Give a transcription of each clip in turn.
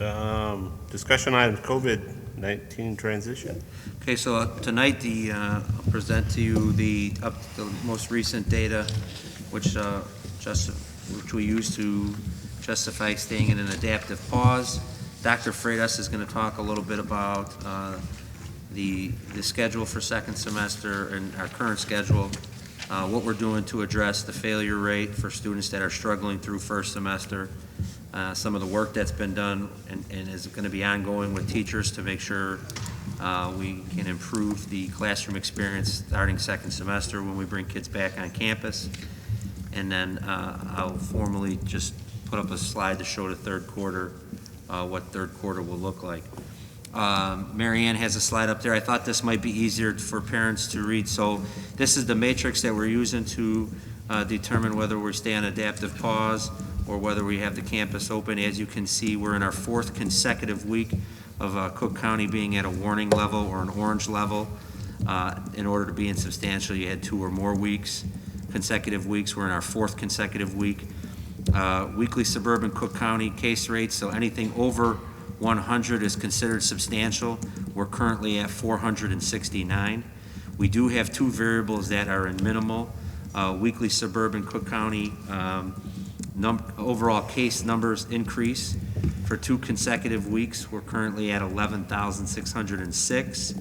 Discussion items, COVID-19 transition. Okay, so tonight I'll present to you the most recent data, which we use to justify staying in an adaptive pause. Dr. Freitas is going to talk a little bit about the schedule for second semester and our current schedule, what we're doing to address the failure rate for students that are struggling through first semester, some of the work that's been done and is going to be ongoing with teachers to make sure we can improve the classroom experience starting second semester when we bring kids back on campus. And then I'll formally just put up a slide to show the third quarter, what third quarter will look like. Mary Ann has a slide up there. I thought this might be easier for parents to read. So this is the matrix that we're using to determine whether we stay on adaptive pause or whether we have the campus open. As you can see, we're in our fourth consecutive week of Cook County being at a warning level or an orange level. In order to be insubstantial, you had 2 or more consecutive weeks. We're in our fourth consecutive week. Weekly suburban Cook County case rates, so anything over 100 is considered substantial. We're currently at 469. We do have 2 variables that are in minimal. Weekly suburban Cook County overall case numbers increase for 2 consecutive weeks. We're currently at 11,606,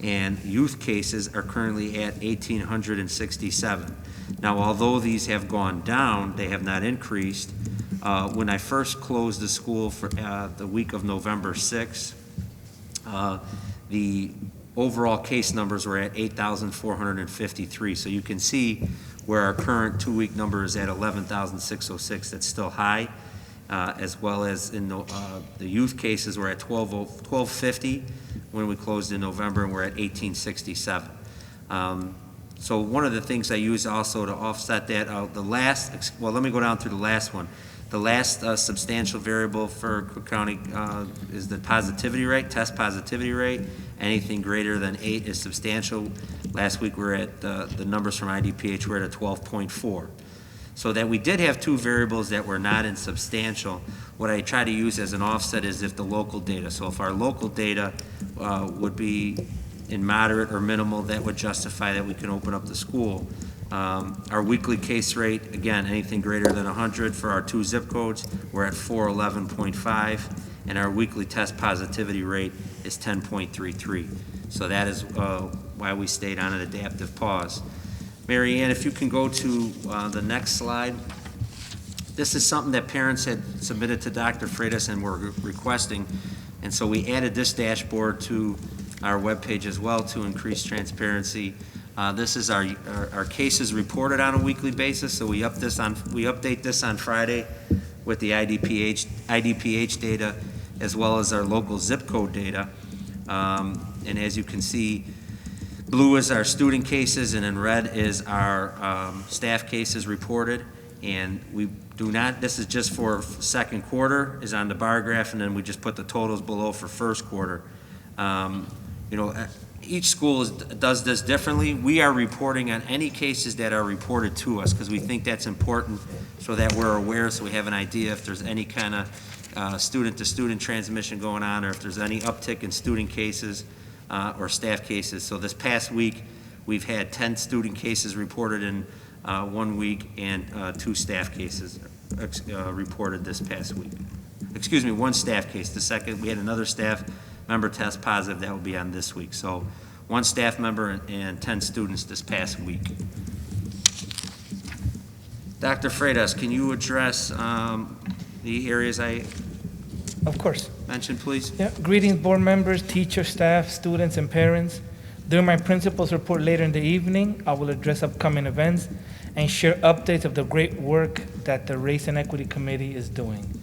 and youth cases are currently at 1,867. Now, although these have gone down, they have not increased. When I first closed the school for the week of November 6th, the overall case numbers were at 8,453. So you can see where our current 2-week number is at 11,606. That's still high, as well as in the youth cases, we're at 1,250 when we closed in November, and we're at 1,867. So one of the things I use also to offset that, let me go down through the last one. The last substantial variable for Cook County is the positivity rate, test positivity rate. Anything greater than 8 is substantial. Last week we were at the numbers from IDPH were at a 12.4. So that we did have 2 variables that were not in substantial. What I try to use as an offset is if the local data. So if our local data would be in moderate or minimal, that would justify that we can open up the school. Our weekly case rate, again, anything greater than 100 for our 2 zip codes, we're at 411.5, and our weekly test positivity rate is 10.33. So that is why we stayed on an adaptive pause. Mary Ann, if you can go to the next slide. This is something that parents had submitted to Dr. Freitas and were requesting, and so we added this dashboard to our webpage as well to increase transparency. This is our cases reported on a weekly basis. So we update this on Friday with the IDPH data as well as our local zip code data. And as you can see, blue is our student cases, and in red is our staff cases reported. And we do not. This is just for second quarter, is on the bar graph, and then we just put the totals below for first quarter. Each school does this differently. We are reporting on any cases that are reported to us because we think that's important so that we're aware, so we have an idea if there's any kind of student-to-student transmission going on or if there's any uptick in student cases or staff cases. So this past week, we've had 10 student cases reported in 1 week and 2 staff cases reported this past week. Excuse me, 1 staff case. We had another staff member test positive. That will be on this week. So 1 staff member and 10 students this past week. Dr. Freitas, can you address the areas I Of course. mentioned, please? Yeah. Greetings, board members, teachers, staff, students, and parents. During my principal's report later in the evening, I will address upcoming events and share updates of the great work that the Race and Equity Committee is doing.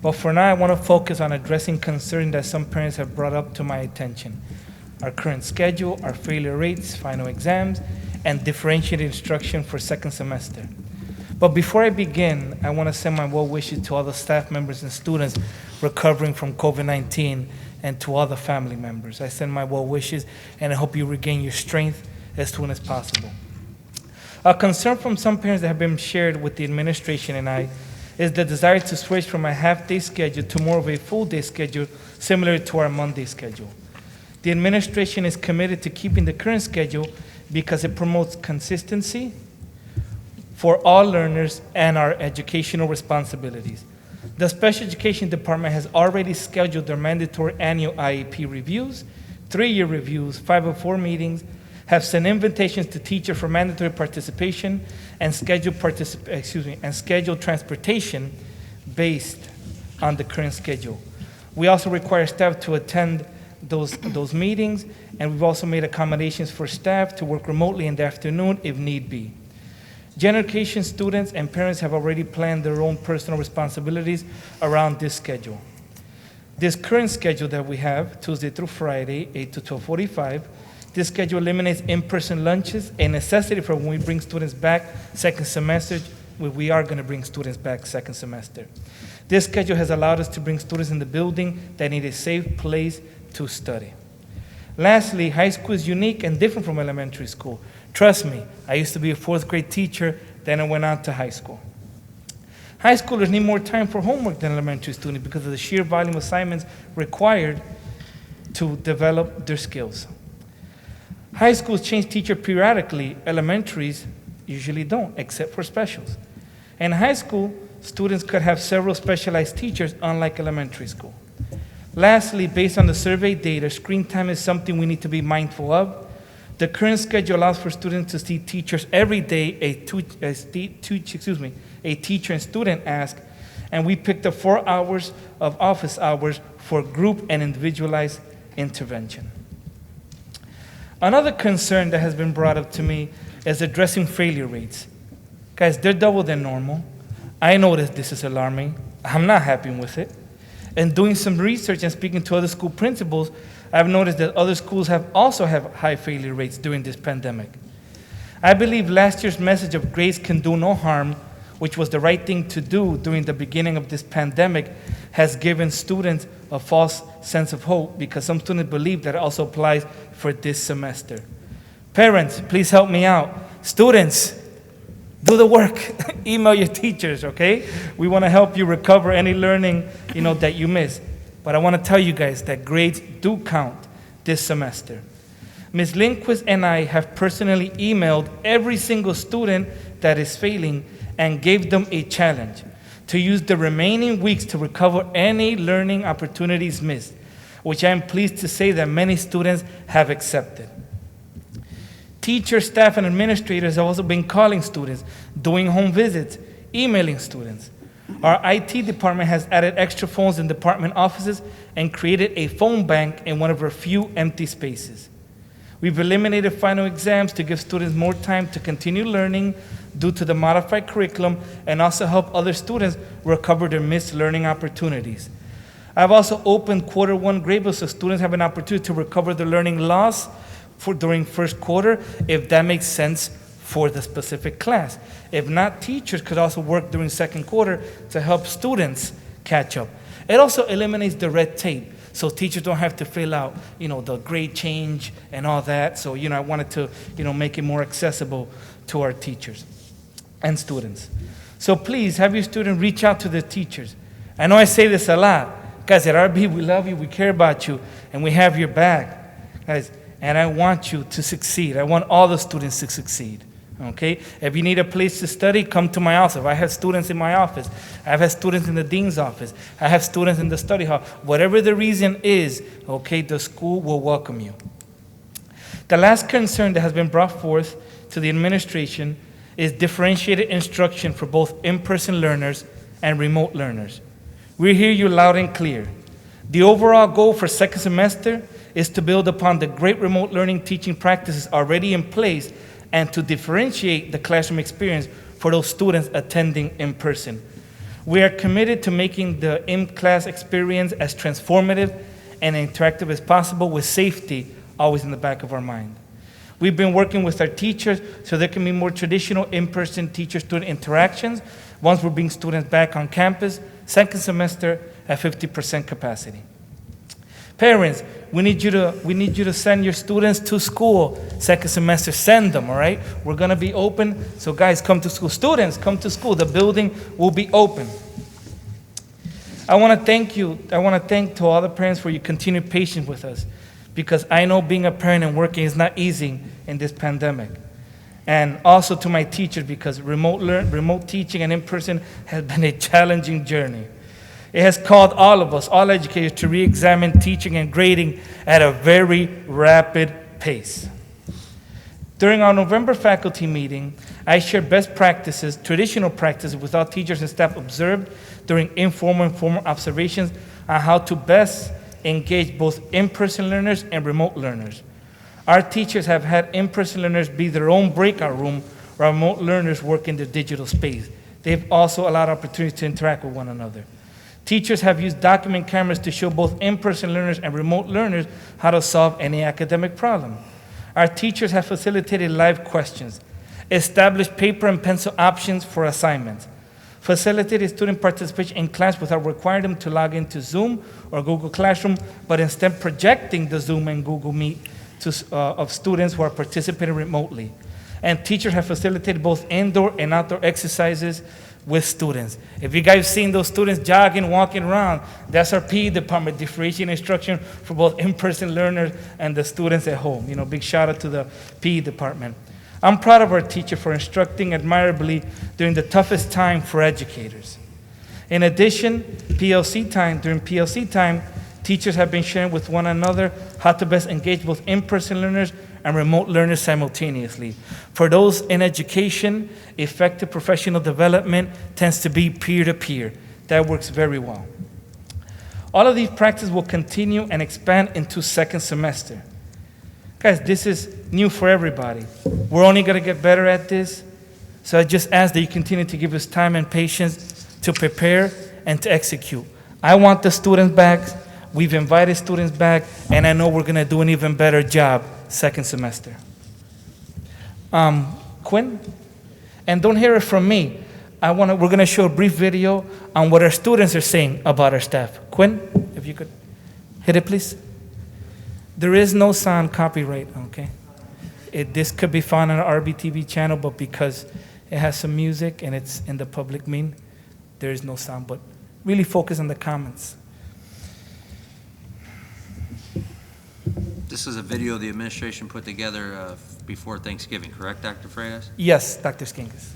But for now, I want to focus on addressing concerns that some parents have brought up to my attention. Our current schedule, our failure rates, final exams, and differentiated instruction for second semester. But before I begin, I want to send my well wishes to all the staff members and students recovering from COVID-19 and to all the family members. I send my well wishes, and I hope you regain your strength as soon as possible. A concern from some parents that have been shared with the administration and I is the desire to switch from a half-day schedule to more of a full-day schedule, similar to our Monday schedule. The administration is committed to keeping the current schedule because it promotes consistency for all learners and our educational responsibilities. The Special Education Department has already scheduled their mandatory annual IEP reviews, 3-year reviews, 504 meetings, have sent invitations to teachers for mandatory participation, and scheduled transportation based on the current schedule. We also require staff to attend those meetings, and we've also made accommodations for staff to work remotely in the afternoon if need be. General education students and parents have already planned their own personal responsibilities around this schedule. This current schedule that we have, Tuesday through Friday, 8 to 12:45, this schedule eliminates in-person lunches, a necessity for when we bring students back second semester. We are going to bring students back second semester. This schedule has allowed us to bring students in the building that need a safe place to study. Lastly, high school is unique and different from elementary school. Trust me, I used to be a 4th grade teacher, then I went on to high school. High schoolers need more time for homework than elementary students because of the sheer volume of assignments required to develop their skills. High schools change teacher periodically. Elementaries usually don't, except for specials. In high school, students could have several specialized teachers, unlike elementary school. Lastly, based on the survey data, screen time is something we need to be mindful of. The current schedule allows for students to see teachers every day, a teacher and student ask, and we picked up 4 hours of office hours for group and individualized intervention. Another concern that has been brought up to me is addressing failure rates. Guys, they're double than normal. I know that this is alarming. I'm not happy with it. And doing some research and speaking to other school principals, I've noticed that other schools have also have high failure rates during this pandemic. I believe last year's message of grades can do no harm, which was the right thing to do during the beginning of this pandemic, has given students a false sense of hope because some students believe that it also applies for this semester. Parents, please help me out. Students, do the work. Email your teachers, okay? We want to help you recover any learning, that you missed. But I want to tell you guys that grades do count this semester. Ms. Lindquist and I have personally emailed every single student that is failing and gave them a challenge to use the remaining weeks to recover any learning opportunities missed, which I am pleased to say that many students have accepted. Teachers, staff, and administrators have also been calling students, doing home visits, emailing students. Our IT department has added extra phones in department offices and created a phone bank in one of our few empty spaces. We've eliminated final exams to give students more time to continue learning due to the modified curriculum and also help other students recover their missed learning opportunities. I've also opened quarter 1 gradebooks so students have an opportunity to recover their learning loss during first quarter, if that makes sense for the specific class. If not, teachers could also work during second quarter to help students catch up. It also eliminates the red tape, so teachers don't have to fill out, the grade change and all that. So, I wanted to, make it more accessible to our teachers and students. So please have your students reach out to the teachers. I know I say this a lot. Guys, at RB, we love you, we care about you, and we have your back. Guys, and I want you to succeed. I want all the students to succeed. Okay? If you need a place to study, come to my office. I have students in my office. I've had students in the dean's office. I have students in the study hall. Whatever the reason is, okay, the school will welcome you. The last concern that has been brought forth to the administration is differentiated instruction for both in-person learners and remote learners. We hear you loud and clear. The overall goal for second semester is to build upon the great remote learning teaching practices already in place and to differentiate the classroom experience for those students attending in person. We are committed to making the in-class experience as transformative and interactive as possible with safety always in the back of our mind. We've been working with our teachers so there can be more traditional in-person teacher-student interactions once we're bringing students back on campus, second semester at 50% capacity. Parents, we need you to send your students to school. Second semester, send them, all right? We're gonna be open, so guys, come to school. Students, come to school. The building will be open. I wanna thank to all the parents for your continued patience with us, because I know being a parent and working is not easy in this pandemic. And also to my teachers, because remote teaching and in-person has been a challenging journey. It has called all of us, all educators, to re-examine teaching and grading at a very rapid pace. During our November faculty meeting, I shared best practices, traditional practices with our teachers and staff observed during informal and formal observations on how to best engage both in-person learners and remote learners. Our teachers have had in-person learners be their own breakout room, while remote learners work in the digital space. They've also allowed opportunities to interact with one another. Teachers have used document cameras to show both in-person learners and remote learners how to solve any academic problem. Our teachers have facilitated live questions, established paper and pencil options for assignments, facilitated student participation in class without requiring them to log into Zoom or Google Classroom, but instead projecting the Zoom and Google Meet of students who are participating remotely. And teachers have facilitated both indoor and outdoor exercises with students. If you guys seen those students jogging, walking around, that's our PE department, differentiating instruction for both in-person learners and the students at home. You know, big shout out to the PE department. I'm proud of our teacher for instructing admirably during the toughest time for educators. In addition, during PLC time, teachers have been sharing with one another how to best engage both in-person learners and remote learners simultaneously. For those in education, effective professional development tends to be peer-to-peer. That works very well. All of these practices will continue and expand into second semester. Guys, this is new for everybody. We're only gonna get better at this. So I just ask that you continue to give us time and patience to prepare and to execute. I want the students back. We've invited students back, and I know we're gonna do an even better job second semester. Quinn? And don't hear it from me. We're gonna show a brief video on what our students are saying about our staff. Quinn, if you could hit it, please. There is no sound copyright, okay? This could be found on our RBTV channel, but because it has some music and it's in the public mean, there is no sound, but really focus on the comments. This is a video the administration put together before Thanksgiving, correct, Dr. Freitas? Yes, Dr. Skinkas.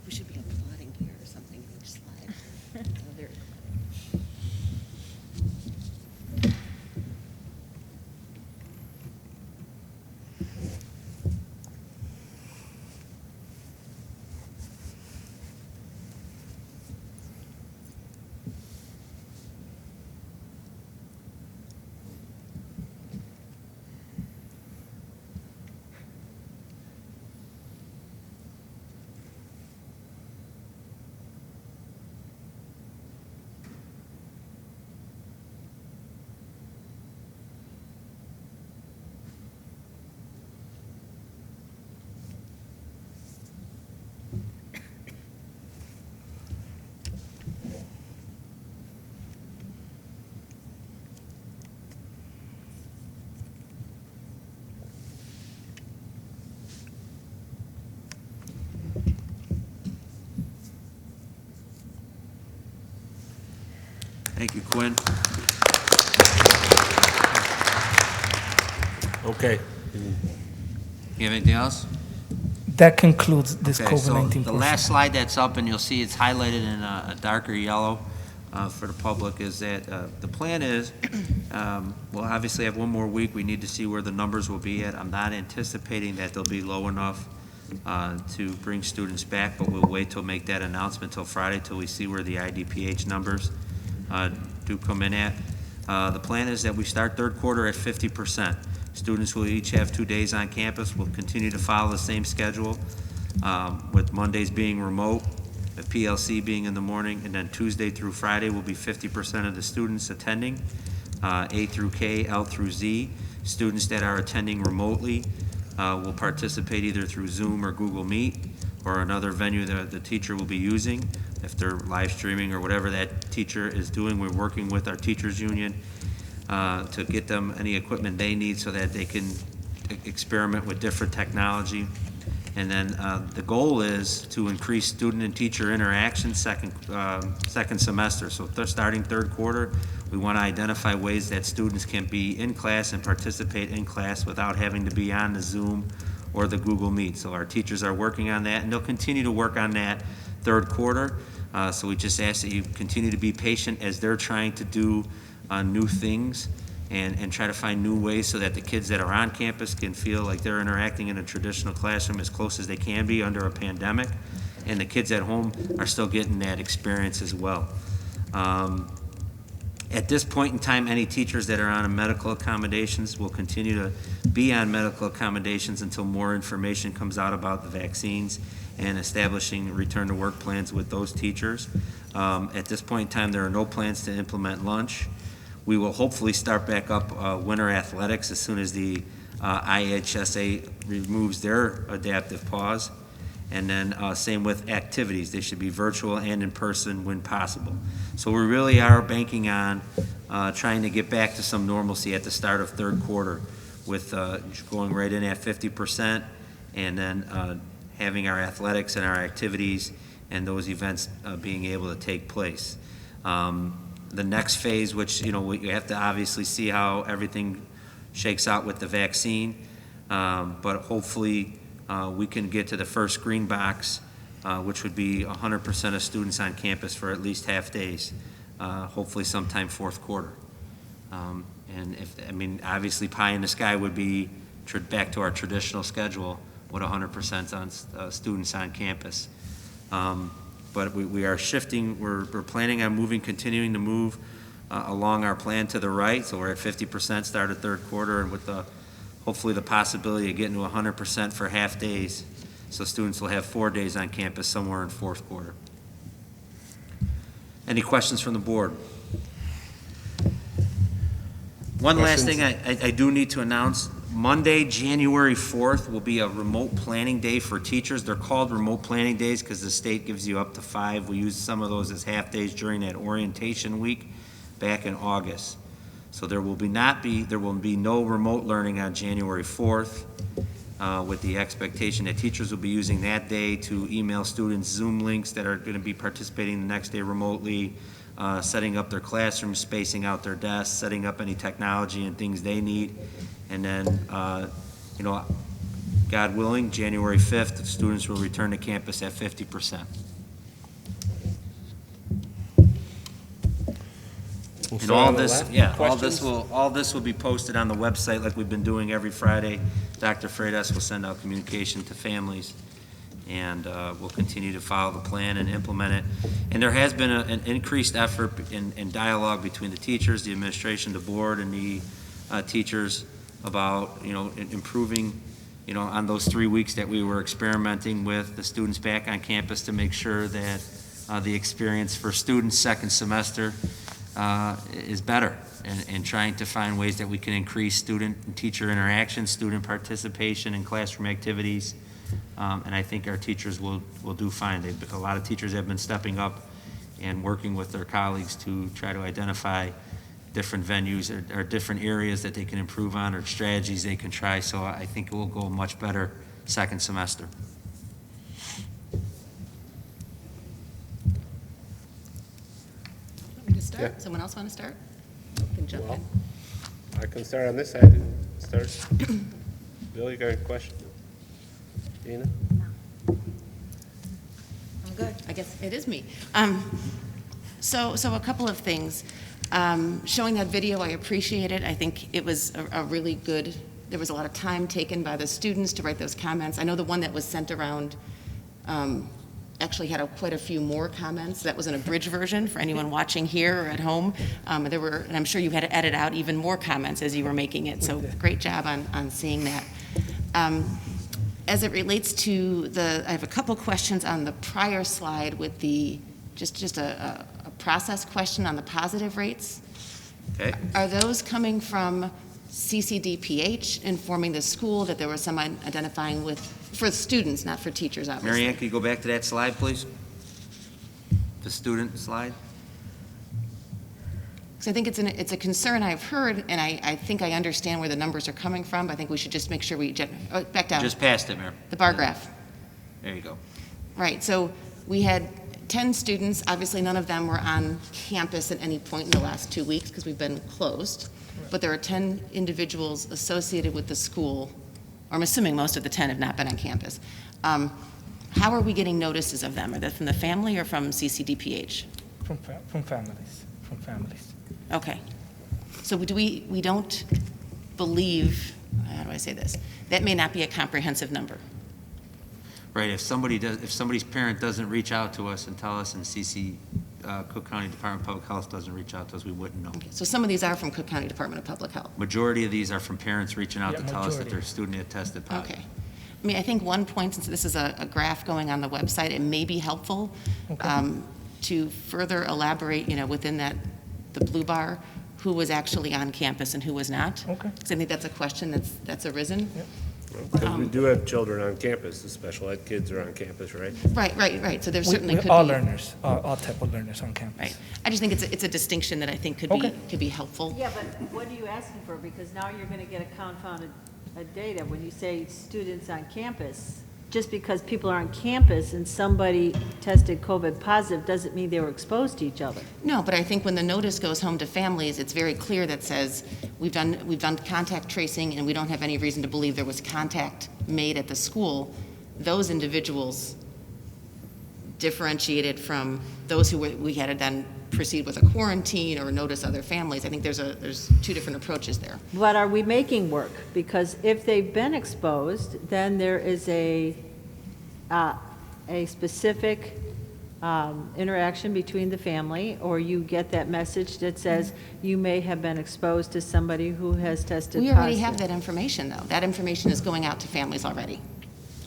We should be applauding here or something in each slide. Oh, there. Thank you, Quinn. Okay. You have anything else? That concludes this Okay, so COVID-19 the portion. last slide that's up, and you'll see it's highlighted in a darker yellow for the public, is that the plan is, we'll obviously have one more week. We need to see where the numbers will be at. I'm not anticipating that they'll be low enough to bring students back, but we'll wait till make that announcement till Friday till we see where the IDPH numbers do come in at. The plan is that we start third quarter at 50%. Students will each have 2 days on campus. We'll continue to follow the same schedule, with Mondays being remote, the PLC being in the morning, and then Tuesday through Friday will be 50% of the students attending, A through K, L through Z. Students that are attending remotely will participate either through Zoom or Google Meet or another venue that the teacher will be using. If they're live streaming or whatever that teacher is doing, we're working with our teachers union to get them any equipment they need so that they can experiment with different technology. And then the goal is to increase student and teacher interaction second semester. So if they're starting third quarter, we want to identify ways that students can be in class and participate in class without having to be on the Zoom or the Google Meet. So our teachers are working on that, and they'll continue to work on that third quarter. So we just ask that you continue to be patient as they're trying to do new things and try to find new ways so that the kids that are on campus can feel like they're interacting in a traditional classroom as close as they can be under a pandemic, and the kids at home are still getting that experience as well. At this point in time, any teachers that are on medical accommodations will continue to be on medical accommodations until more information comes out about the vaccines and establishing return to work plans with those teachers. At this point in time, there are no plans to implement lunch. We will hopefully start back up winter athletics as soon as the IHSA removes their adaptive pause. And then same with activities. They should be virtual and in person when possible. So we really are banking on trying to get back to some normalcy at the start of third quarter with going right in at 50% and then having our athletics and our activities and those events being able to take place. The next phase, which, we have to obviously see how everything shakes out with the vaccine, but hopefully we can get to the first green box, which would be 100% of students on campus for at least half days, hopefully sometime fourth quarter. And obviously pie in the sky would be back to our traditional schedule with 100% on students on campus. But we are shifting, we're planning on continuing to move along our plan to the right. So we're at 50% start of third quarter, and with hopefully the possibility of getting to 100% for half days. So students will have 4 days on campus somewhere in fourth quarter. Any questions from the board? One last thing I do need to announce. Monday, January 4th will be a remote planning day for teachers. They're called remote planning days because the state gives you up to 5. We use some of those as half days during that orientation week back in August. So there will be no remote learning on January 4th with the expectation that teachers will be using that day to email students Zoom links that are going to be participating the next day remotely, setting up their classrooms, spacing out their desks, setting up any technology and things they need. And then, God willing, January 5th, the students will return to campus at 50%. And all this will be posted on the website like we've been doing every Friday. Dr. Freitas will send out communication to families, and we'll continue to follow the plan and implement it. And there has been an increased effort in dialogue between the teachers, the administration, the board, and the teachers about, improving, on those 3 weeks that we were experimenting with the students back on campus to make sure that the experience for students second semester is better, and trying to find ways that we can increase student and teacher interaction, student participation in classroom activities. And I think our teachers will do fine. A lot of teachers have been stepping up and working with their colleagues to try to identify different venues or different areas that they can improve on or strategies they can try. So I think it will go much better second semester. Want me to start? Yeah. Someone else want to start? Can jump Well, in. I can start on this side and start. Bill, you got a question? Dina? I'm good. I guess it is me. So a couple of things. Showing that video, I appreciate it. I think it was a really good, there was a lot of time taken by the students to write those comments. I know the one that was sent around actually had quite a few more comments. That was an abridged version for anyone watching here or at home. And I'm sure you had to edit out even more comments as you were making it, so great job on seeing that. As it relates to I have a couple questions on the prior slide with just a process question on the positive rates. Okay. Are those coming from CCDPH informing the school that there was some identifying with, for students, not for teachers, obviously? Mary Ann, can you go back to that slide, please? The student slide? So I think it's a concern I've heard, and I think I understand where the numbers are coming from. I think we should just make sure back down. Just past it, Mary. The bar graph. There you go. Right, so we had 10 students. Obviously, none of them were on campus at any point in the last 2 weeks because we've been closed. But there are 10 individuals associated with the school, or I'm assuming most of the 10 have not been on campus. How are we getting notices of them? Are they from the family or from CCDPH? From families. Okay. So we don't believe, how do I say this? That may not be a comprehensive number. Right, if somebody's parent doesn't reach out to us and tell us, and Cook County Department of Public Health doesn't reach out to us, we wouldn't know. Okay. So some of these are from Cook County Department of Public Health. Majority of these are from parents reaching out Yeah, to tell us that majority. their student had tested positive. Okay. I mean, I think one point, since this is a graph going on the website, it may be helpful to further elaborate, within the blue bar, who was actually on campus and who was not. Okay. Because I think that's a question that's arisen. Yep. Because we do have children on campus, the special ed kids are on campus, right? Right. So there certainly We're could all be. learners, all type of learners on campus. Right. I just think it's a distinction that I think could Okay. be helpful. Yeah, but what are you asking for? Because now you're going to get a confounded data when you say students on campus. Just because people are on campus and somebody tested COVID positive doesn't mean they were exposed to each other. No, but I think when the notice goes home to families, it's very clear that says, we've done contact tracing and we don't have any reason to believe there was contact made at the school. Those individuals differentiated from those who we had to then proceed with a quarantine or notice other families. I think there's two different approaches there. But are we making work? Because if they've been exposed, then there is a specific interaction between the family, or you get that message that says you may have been exposed to somebody who has tested We positive. already have that information, though. That information is going out to families already.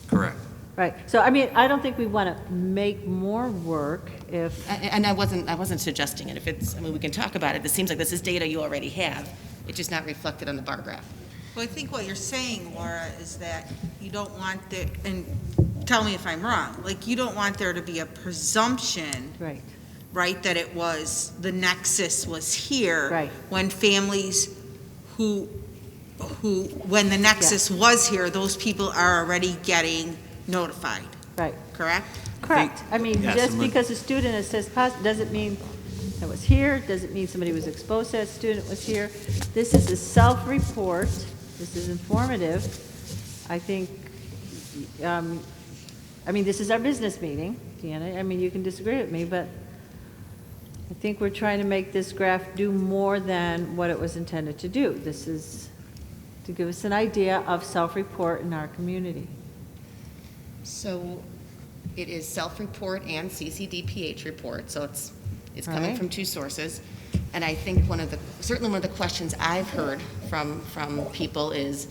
Correct. Right. So, I mean, I don't think we want to make more work if, And I wasn't suggesting it. We can talk about it. It seems like this is data you already have. It's just not reflected on the bar graph. Well, I think what you're saying, Laura, is that you don't want and tell me if I'm wrong, like, you don't want there to be a presumption, right, that it was, the nexus was here. Right. When families when the nexus was here, those people are already getting notified, right. correct? Correct. I mean, Yes, just and because a student has tested positive doesn't mean that was here, doesn't mean somebody was exposed to that student was here. This is a self-report. This is informative. I think, this is our business meeting, Deanna. I mean, you can disagree with me, but I think we're trying to make this graph do more than what it was intended to do. This is to give us an idea of self-report in our community. So it is self-report and CCDPH report, so it's coming Right. from two sources. And I think certainly one of the questions I've heard from people is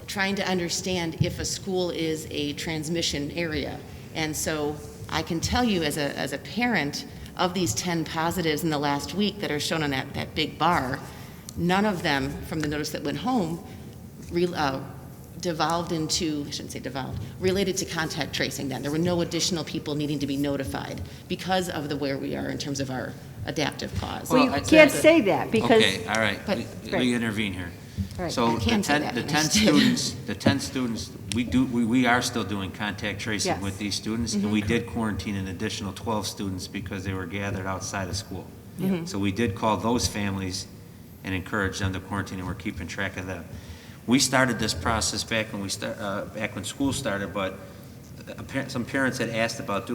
trying to understand if a school is a transmission area. And so I can tell you as a parent, of these 10 positives in the last week that are shown on that big bar, none of them from the notice that went home devolved into, I shouldn't say devolved, related to contact tracing then. There were no additional people needing to be notified because of where we are in terms of our adaptive pause. Well, you can't say that because. Okay, all right, But- we intervene here. Right. So I can say that, the and I 10 did. students, we are still doing contact tracing Yes. with these students, and we did quarantine an additional 12 students because they were gathered outside of school. So we did call those families and encourage them to quarantine, and we're keeping track of them. We started this process back when school started, but some parents had asked about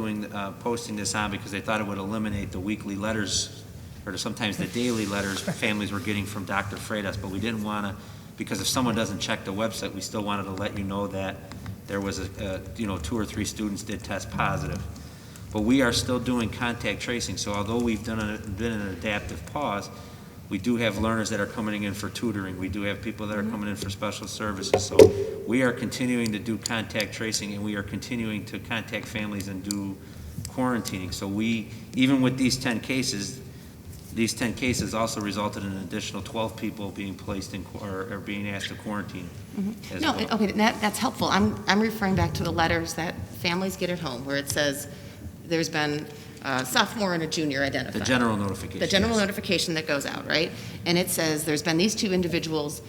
posting this on because they thought it would eliminate the weekly letters, or sometimes the daily letters families were getting from Dr. Freitas, but we didn't want to, because if someone doesn't check the website, we still wanted to let you know that there was 2 or 3 students did test positive. But we are still doing contact tracing, so although we've been in an adaptive pause, we do have learners that are coming in for tutoring. We do have people that are coming in for special services. So we are continuing to do contact tracing, and we are continuing to contact families and do quarantining. So even with these 10 cases also resulted in an additional 12 people being placed in, or being asked to quarantine. As No, well. okay, that's helpful. I'm referring back to the letters that families get at home, where it says there's been a sophomore and a junior identified. The general notification. The general yes. notification that goes out, right? And it says there's been these 2 individuals,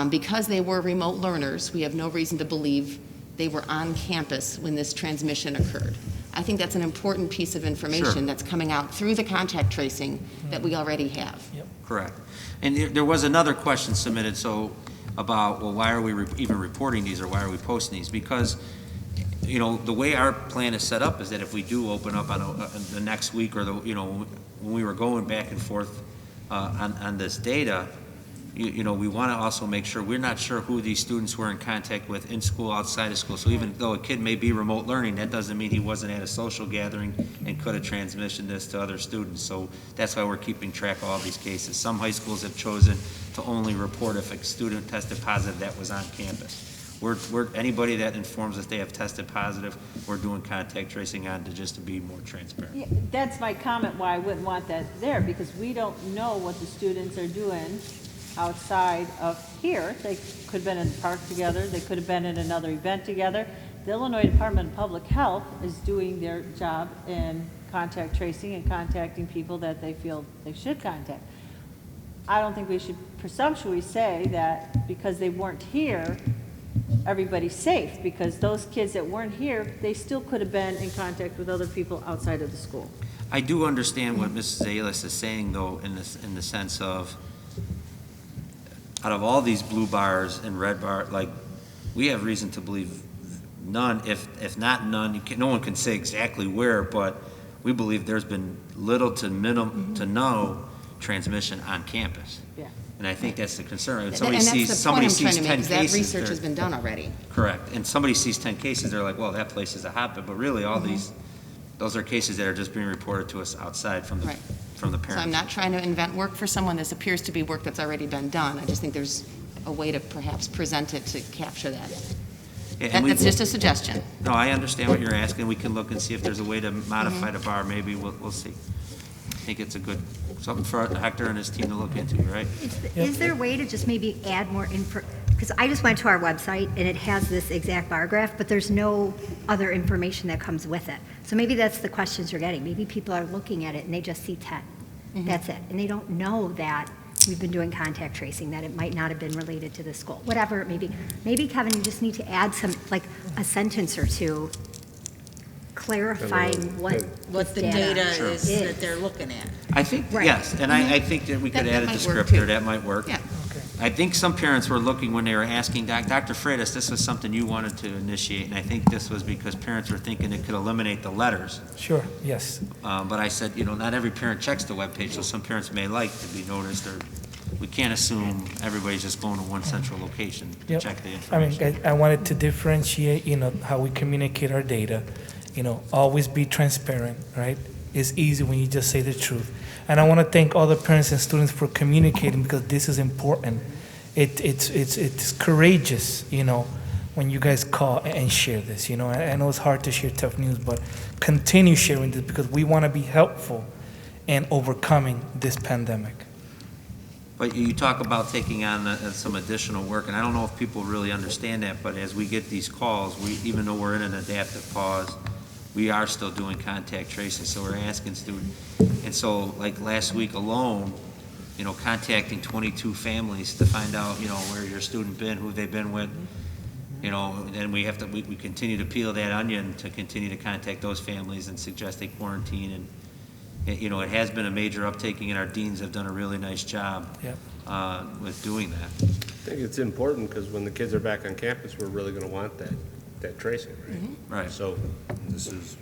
because they were remote learners, we have no reason to believe they were on campus when this transmission occurred. I think that's an important piece of information Sure. that's coming out through the contact tracing that we already have. Correct. And there was another question submitted, about, well, why are we even reporting these, or why are we posting these? Because, the way our plan is set up is that if we do open up on the next week, or when we were going back and forth on this data, we want to also make sure, we're not sure who these students were in contact with in school, outside of school. So even though a kid may be remote learning, that doesn't mean he wasn't at a social gathering and could have transmitted this to other students. So that's why we're keeping track of all these cases. Some high schools have chosen to only report if a student tested positive that was on campus. Anybody that informs us they have tested positive, we're doing contact tracing on just to be more transparent. Yeah, that's my comment why I wouldn't want that there, because we don't know what the students are doing outside of here. They could have been in the park together, they could have been in another event together. The Illinois Department of Public Health is doing their job in contact tracing and contacting people that they feel they should contact. I don't think we should presumptuously say that because they weren't here, everybody's safe, because those kids that weren't here, they still could have been in contact with other people outside of the school. I do understand what Mrs. Aylis is saying, though, in the sense of, out of all these blue bars and red bar, we have reason to believe none, if not none, no one can say exactly where, but we believe there's been little to no transmission on campus. Yeah. And I think that's the concern. If And somebody that's sees the point I'm trying 10 to make, is that cases, research they're- has been done already. correct. And somebody sees 10 cases, they're like, well, that place is a hotbed. But really, all those are cases that are just being reported to us outside from the Right. parents. So I'm not trying to invent work for someone. This appears to be work that's already been done. I just think there's a way to perhaps present it to capture that. Yeah, and That's just a suggestion. No, I understand what you're asking. We can look and see if there's a way to modify the bar. Maybe we'll see. I think it's something for Hector and his team to look into, right? Is there a way to just maybe add more info? Because I just went to our website and it has this exact bar graph, but there's no other information that comes with it. So maybe that's the questions you're getting. Maybe people are looking at it and they just see 10. That's it. And they don't know that we've been doing contact tracing, that it might not have been related to the school, whatever it may be. Maybe, Kevin, you just need to add a sentence or two clarifying what What the this data Sure. is that they're looking at. I think, Right. yes, and I think that we could That add a might work, descriptor. too. That might work. Yeah. I think some parents were looking when they were asking, Dr. Freitas, this was something you wanted to initiate, and I think this was because parents were thinking it could eliminate the letters. Sure, yes. But I said, not every parent checks the webpage, so some parents may like to be noticed, or we can't assume everybody's just going to one central location to Yep. check the I information. mean, I wanted to differentiate, how we communicate our data, always be transparent, right? It's easy when you just say the truth. And I want to thank all the parents and students for communicating, because this is important. It's courageous, when you guys call and share this, I know it's hard to share tough news, but continue sharing this, because we want to be helpful in overcoming this pandemic. But you talk about taking on some additional work, and I don't know if people really understand that, but as we get these calls, even though we're in an adaptive pause, we are still doing contact tracing, so we're asking students. And so, like last week alone, contacting 22 families to find out, where your student been, who they've been with, then we continue to peel that onion to continue to contact those families and suggest they quarantine You know, it has been a major uptaking, and our deans have done a really nice job Yep. with doing that. I think it's important because when the kids are back on campus, we're really going to want that tracing, right? Right. So this is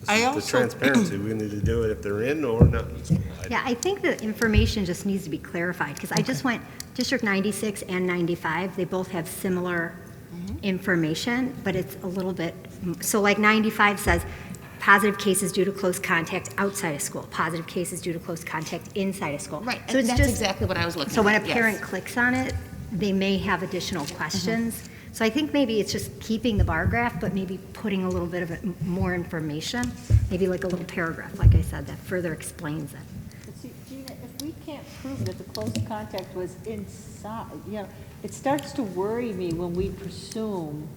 I the also- transparency. We need to do it if they're in or not in school. Yeah, I think the information just needs to be clarified, because I just went, District 96 and 95, they both have similar information, but it's a little bit, so like 95 says, positive cases due to close contact outside of school, positive cases due to close contact inside of school. Right, So and it's that's just, exactly what I was looking at. so when a yes. parent clicks on it, they may have additional questions. So I think maybe it's just keeping the bar graph, but maybe putting a little bit of more information, maybe like a little paragraph, like I said, that further explains it. But see, Gina, if we can't prove that the close contact was inside, you know, it starts to worry me when we presume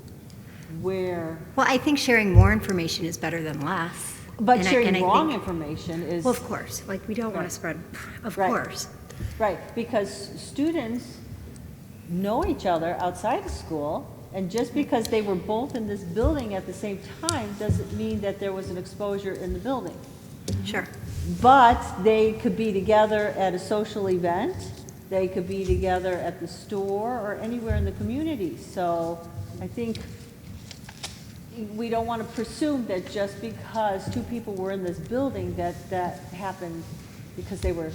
where, Well, I think sharing more information is better than less. but And I sharing wrong think- information is. Well, of course, like, we don't want Right. to spread, of Right. course. Right, because students know each other outside of school, and just because they were both in this building at the same time doesn't mean that there was an exposure in the building. Sure. But they could be together at a social event, they could be together at the store or anywhere in the community. So I think we don't want to presume that just because two people were in this building that happened because they were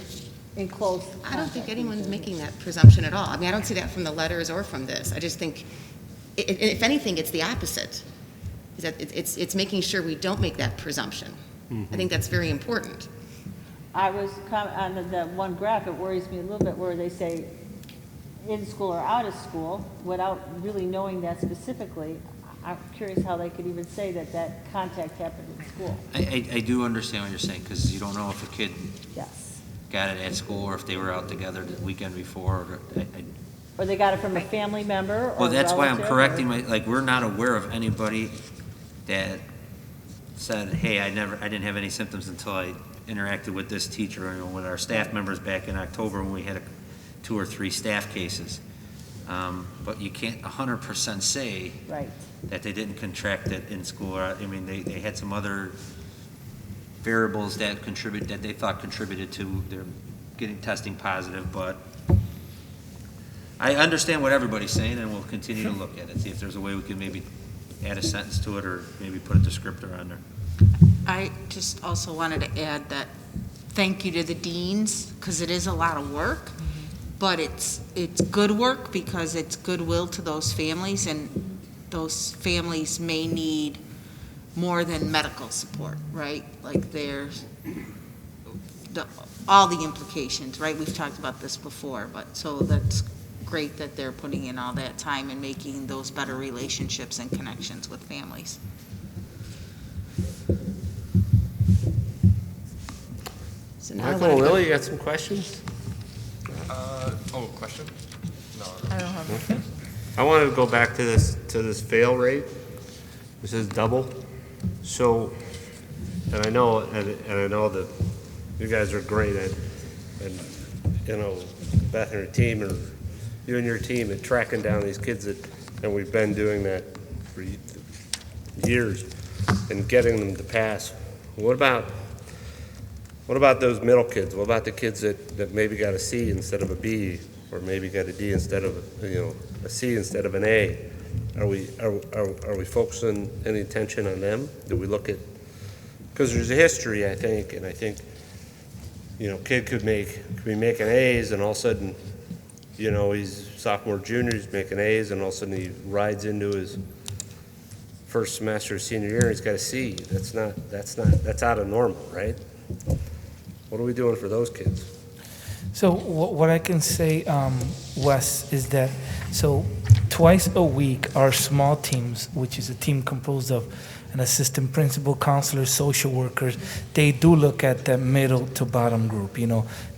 in close contact. I don't think anyone's making that presumption at all. I mean, I don't see that from the letters or from this. I just think, if anything, it's the opposite. Is that it's making sure we don't make that presumption. I think that's very important. I was on the one graph, it worries me a little bit where they say in school or out of school without really knowing that specifically. I'm curious how they could even say that contact happened in school. I do understand what you're saying, because you don't know if a kid Yes. got it at school or if they were out together the weekend before. Or they got it from a family member or Well, that's why I'm relative, correcting or- my, like, we're not aware of anybody that said, hey, I didn't have any symptoms until I interacted with this teacher, or with our staff members back in October when we had 2 or 3 staff cases. But you can't 100% say Right. that they didn't contract it in school. I mean, they had some other variables that they thought contributed to their getting testing positive, but I understand what everybody's saying, and we'll continue to look at it, see if there's a way we can maybe add a sentence to it, or maybe put a descriptor on there. I just also wanted to add that thank you to the deans, because it is a lot of work, but it's good work because it's goodwill to those families, and those families may need more than medical support, right? Like there's all the implications, right? We've talked about this before, but so that's great that they're putting in all that time and making those better relationships and connections with families. So now I Michael, wanna go- Lily, you got some questions? Question? No. I wanted to go back to this fail rate. This is double. So, and I know that you guys are great at, you know, Beth and her team, or you and your team at tracking down these kids and we've been doing that for years and getting them to pass. What about those middle kids? What about the kids that maybe got a C instead of a B, or maybe got a D instead of, a C instead of an A? Are we focusing any attention on them? Do we look at, because there's a history, I think, and I think, kid could be making A's, and all of a sudden, he's sophomore, junior, he's making A's, and all of a sudden he rides into his first semester of senior year and he's got a C. That's out of normal, right? What are we doing for those kids? So what I can say, Wes, is that, so twice a week, our small teams, which is a team composed of an assistant principal, counselors, social workers, they do look at the middle to bottom group.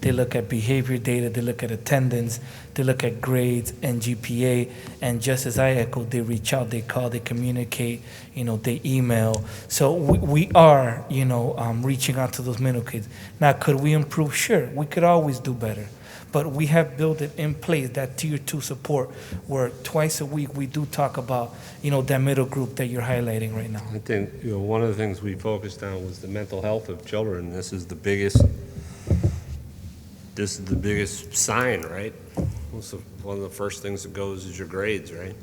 They look at behavior data, they look at attendance, they look at grades and GPA, and just as I echoed, they reach out, they call, they communicate, they email. So we are, reaching out to those middle kids. Now, could we improve? Sure, we could always do better. but we have built it in place, that tier 2 support, where twice a week we do talk about, that middle group that you're highlighting right now. I think, one of the things we focused on was the mental health of children. This is the biggest sign, right? One of the first things that goes is your grades, right?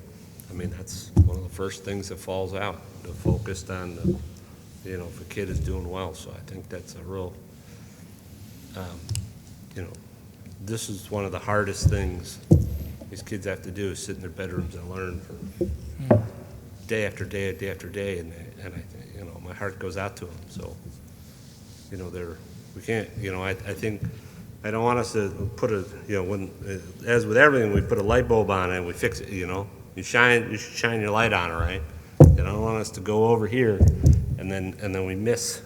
I mean, that's one of the first things that falls out, the focused on, if a kid is doing well. So I think that's a real, this is one of the hardest things these kids have to do, is sit in their bedrooms and learn for day after day, day after day, and my heart goes out to them. So, we can't, I think, I don't want us to put as with everything, we put a light bulb on it and we fix it, you shine your light on it, right? I don't want us to go over here and then we miss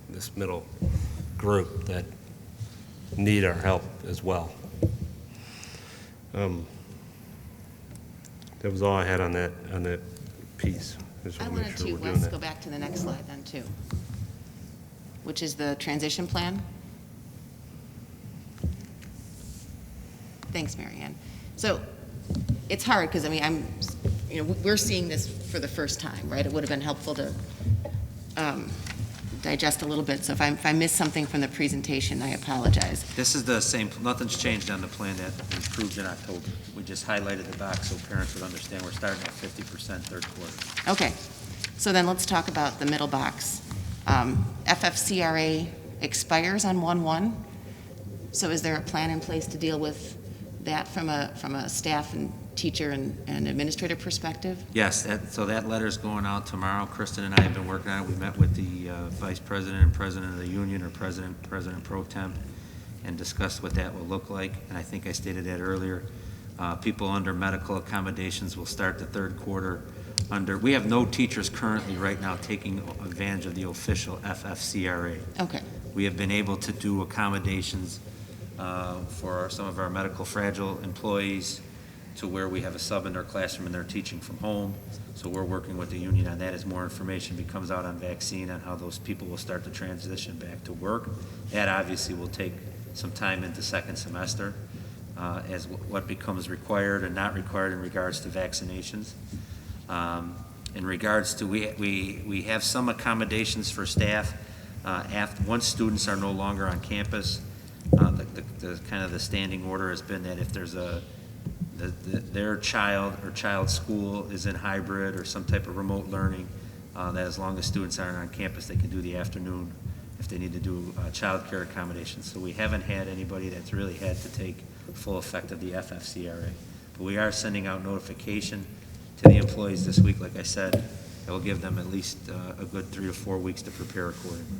this middle group that need our help as well. That was all I had on that piece. I wanted to, Wes, go back to the next slide then, too, which is the transition plan. Thanks, Mary Ann. So it's hard because, we're seeing this for the first time, right? It would have been helpful to digest a little bit. So if I missed something from the presentation, I apologize. This is the same, nothing's changed on the plan that we approved in October. We just highlighted the box so parents would understand we're starting at 50% third quarter. Okay, so then let's talk about the middle box. FFCRA expires on 1/1. So is there a plan in place to deal with that from a staff and teacher and administrator perspective? Yes, so that letter's going out tomorrow. Kristen and I have been working on it. We met with the vice president and president of the union, or president pro tem, and discussed what that will look like. And I think I stated that earlier. People under medical accommodations will start the third quarter we have no teachers currently right now taking advantage of the official FFCRA. Okay. We have been able to do accommodations for some of our medical fragile employees, to where we have a sub in their classroom and they're teaching from home. So we're working with the union on that as more information becomes out on vaccine, on how those people will start to transition back to work. That obviously will take some time into second semester as what becomes required and not required in regards to vaccinations. In regards to, we have some accommodations for staff once students are no longer on campus. The kind of the standing order has been that if there's their child or child's school is in hybrid or some type of remote learning, that as long as students aren't on campus, they can do the afternoon if they need to do child care accommodations. So we haven't had anybody that's really had to take full effect of the FFCRA. But we are sending out notification to the employees this week, like I said. That will give them at least a good 3 to 4 weeks to prepare accordingly.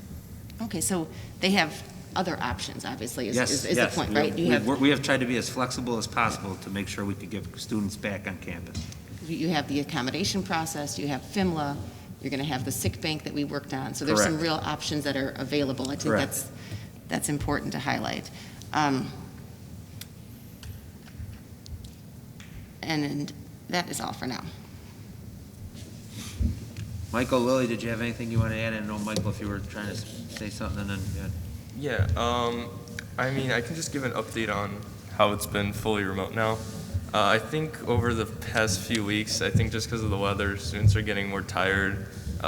Okay, so they have other options, obviously, is Yes. the point, right? We have tried to be as flexible as possible to make sure we could get students back on campus. You have the accommodation process, you have FMLA, you're going to have the sick bank that we worked on. So there's some Correct. real options that are available. I think Correct. that's important to highlight. And that is all for now. Michael, Lily, did you have anything you want to add? I know, Michael, if you were trying to say something, and then Yeah, I can just give an update on how it's been fully remote now. I think over the past few weeks, I think just because of the weather, students are getting more tired.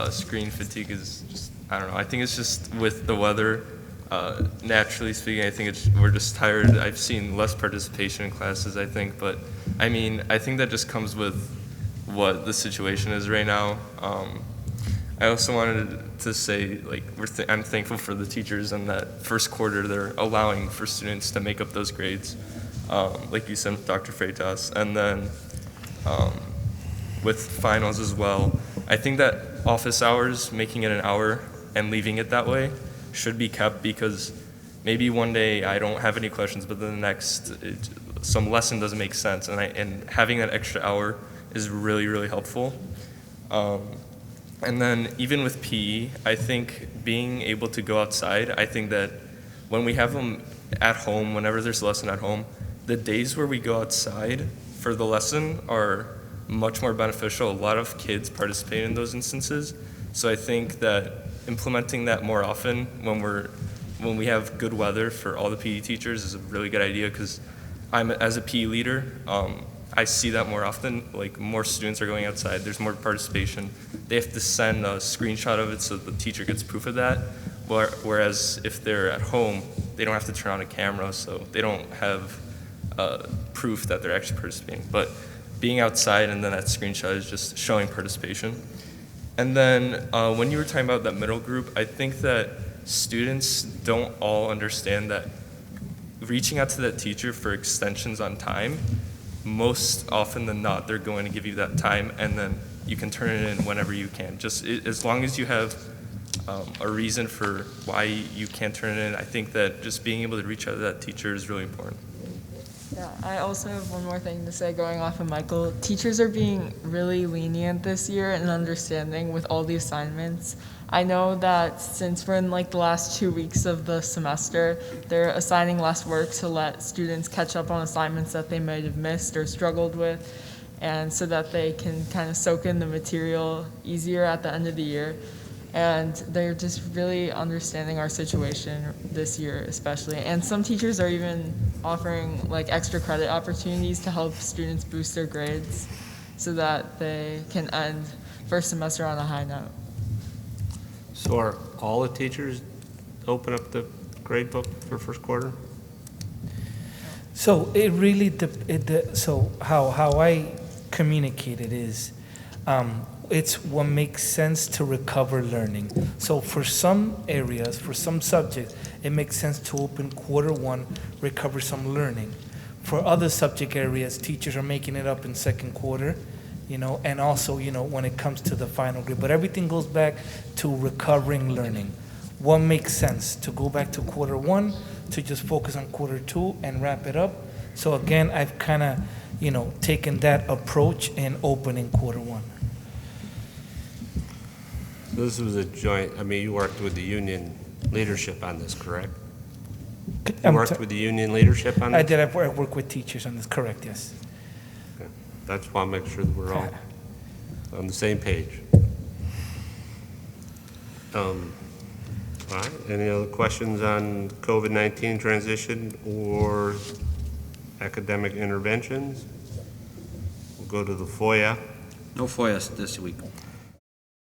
Screen fatigue is just, I don't know, I think it's just with the weather. Naturally speaking, I think we're just tired. I've seen less participation in classes, I think, but I think that just comes with what the situation is right now. I also wanted to say, I'm thankful for the teachers and that first quarter they're allowing for students to make up those grades, like you said, Dr. Freitas. And then with finals as well, I think that office hours, making it an hour and leaving it that way, should be kept, because maybe one day I don't have any questions, but then the next, some lesson doesn't make sense, and having that extra hour is really, really helpful. And then even with PE, I think being able to go outside, I think that when we have them at home, whenever there's a lesson at home, the days where we go outside for the lesson are much more beneficial. A lot of kids participate in those instances. So I think that implementing that more often when we have good weather for all the PE teachers is a really good idea, because as a PE leader, I see that more often, like more students are going outside, there's more participation. They have to send a screenshot of it so the teacher gets proof of that. Whereas if they're at home, they don't have to turn on a camera, so they don't have proof that they're actually participating. But being outside and then that screenshot is just showing participation. And then when you were talking about that middle group, I think that students don't all understand that reaching out to that teacher for extensions on time, most often than not, they're going to give you that time, and then you can turn it in whenever you can. Just as long as you have a reason for why you can't turn it in, I think that just being able to reach out to that teacher is really important. Yeah, I also have one more thing to say going off of Michael. Teachers are being really lenient this year and understanding with all the assignments. I know that since we're in like the last 2 weeks of the semester, they're assigning less work to let students catch up on assignments that they might have missed or struggled with, and so that they can kind of soak in the material easier at the end of the year. And they're just really understanding our situation this year especially. And some teachers are even offering like extra credit opportunities to help students boost their grades so that they can end first semester on a high note. So are all the teachers open up the grade book for first quarter? So it really, so how I communicate it is, it's what makes sense to recover learning. So for some areas, for some subjects, it makes sense to open quarter one, recover some learning. For other subject areas, teachers are making it up in second quarter, and also, when it comes to the final grade. But everything goes back to recovering learning. What makes sense? To go back to quarter one, to just focus on quarter two and wrap it up. So again, I've kind of, taken that approach in opening quarter one. This was a joint, you worked with the union leadership on this, correct? You worked with the union leadership on this? I did. I work with teachers on this, correct, yes. Okay. That's why I make sure that we're all on the same page. All right, any other questions on COVID-19 transition or academic interventions? We'll go to the FOIA. No FOIA this week.